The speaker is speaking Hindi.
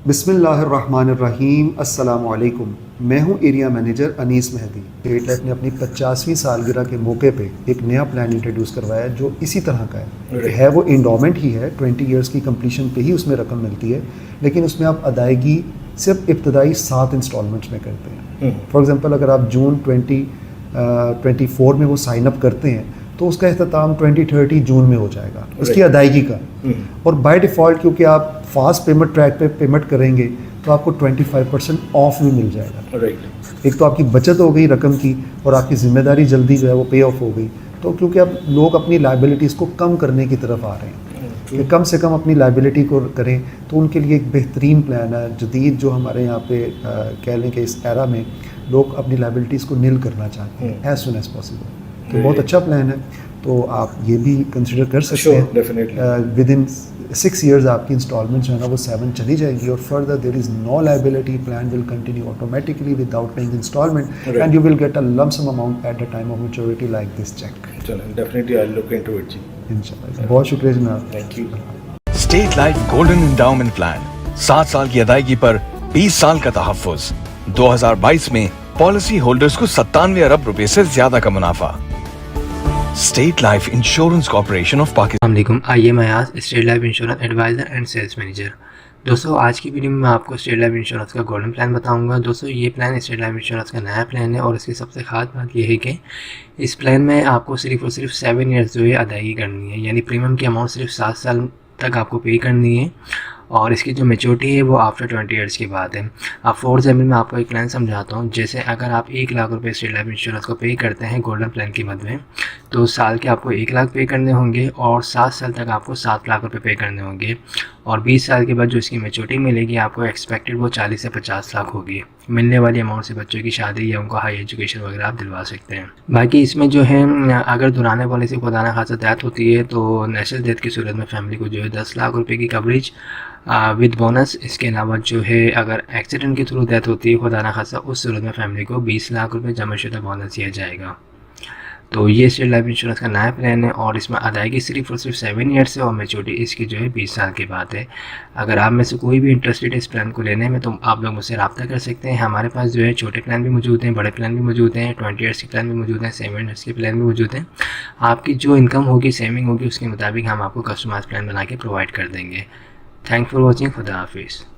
बिस्मिल्लाहिर्रहमानिर्रहीम अस्सलामु अलैकुम। मैं हूं area manager Anees Mehdi. State life ने अपनी 50वीं सालगिरह के मौके पे एक नया प्लान इंट्रोड्यूस करवाया है जो इसी तरह का है वो इंडोमेंट ही है। 20 इयर्स की कंप्लीशन पे ही उसमें रकम मिलती है, लेकिन उसमें आप अदायगी सिर्फ इब्तदाई 7 इंस्टॉलमेंट्स में करते हैं। फॉर एग्ज़ाम्पल अगर आप जून 2024 में वो साइन अप करते हैं तो उसका अख्ताम 2030 जून में हो जाएगा उसकी अदायगी का। और बाय डिफ़ॉल्ट क्योंकि आप फास्ट पेमेंट ट्रैक पे पेमेंट करेंगे तो आपको 25% ऑफ भी मिल जाएगा। एक तो आपकी बचत हो गई रकम की और आपकी ज़िम्मेदारी जल्दी जो है वो पे ऑफ हो गई। तो क्योंकि अब लोग अपनी लाइबिलिटीज़ को कम करने की तरफ आ रहे हैं कि कम से कम अपनी लाइबिलिटी को करें, तो उनके लिए एक बेहतरीन प्लान है जदीद जो हमारे यहाँ पे कह लें कि इस एरा में लोग अपनी लाइबिलिटीज़ को नील करना चाहते हैं एज सुन एज पॉसिबल। तो बहुत अच्छा प्लान है, तो आप ये भी कंसिडर कर सकते हैं। विद इन 6 ईयर्स आपकी इंस्टॉलमेंट जो है ना वो 7 चली जाएंगी और further there is no liability. Plan will continue automatically without paying installment and you will get a lump sum amount at the time of maturity like this check. चलो definitely I will look into it जी। इंशाल्लाह। बहुत शुक्रिया जनाब। Thank you. State life golden endowment plan 7 साल की अदायगी पर 20 साल का तहफ्फुज़। 2022 में पॉलिसी होल्डर्स को 97 अरब रुपए से ज्यादा का मुनाफा। State life insurance corporation of Pakistan. आइए मैं आज state life insurance adviser and sales manager. दोस्तों आज की वीडियो में मैं आपको स्टेट लाइफ इंश्योरेंस का गोल्डन प्लान बताऊंगा। दोस्तों ये प्लान स्टेट लाइफ इंश्योरेंस का नया प्लान है और इसकी सबसे खास बात यह है कि इस प्लान में आपको सिर्फ और सिर्फ 7 ईयर्स जो है अदायगी करनी है, यानी प्रीमियम की अमाउंट सिर्फ 7 साल तक आपको पे करनी है और इसकी जो मैच्योरिटी है वो आफ्टर 20 ईयर्स की बात है। अब फॉर एग्जाम्पल मैं आपको एक प्लान समझाता हूँ। जैसे अगर आप 1 लाख रुपए स्टेट लाइफ इंश्योरेंस को पे करते हैं गोल्डन प्लान की मद में, तो साल के आपको 1 लाख पे करने होंगे और 7 साल तक आपको 7 लाख रुपए पे करने होंगे और 20 साल के बाद जो इसकी मैच्योरिटी मिलेगी आपको एक्सपेक्टेड वो 40 से 50 लाख होगी। मिलने वाली अमाउंट से बच्चों की शादी या उनको हाई एजुकेशन वगैरह आप दिलवा सकते हैं। बाकी इसमें जो है अगर दुराने पॉलिसी खुदा ना खासा डेथ होती है तो नेचुरल डेथ की सूरत में फैमिली को जो है 10 लाख रुपए की कवरेज विद बोनस। इसके अलावा जो है अगर एक्सीडेंट के थ्रू डेथ होती है खुदा ना खासा, उस सूरत में फैमिली को 20 लाख रुपए जमाशुदा बोनस दिया जाएगा। तो ये स्टेट लाइफ इंश्योरेंस का नया प्लान है और इसमें अदायगी सिर्फ और सिर्फ 7 ईयर्स है और मैच्योरिटी इसकी जो है 20 साल की बात है। अगर आप में से कोई भी इंटरेस्टेड है इस प्लान को लेने में तो आप लोग मुझसे रब्ता कर सकते हैं। हमारे पास जो है छोटे प्लान भी मौजूद हैं, बड़े प्लान भी मौजूद हैं, 20 ईयर्स के प्लान भी मौजूद हैं, 7 ईयर्स के प्लान भी मौजूद हैं। आपकी जो इनकम होगी सेविंग होगी उसके मुताबिक हम आपको कस्टमाइज प्लान बना के प्रोवाइड कर देंगे। Thank for watching. खुदा हाफिज़।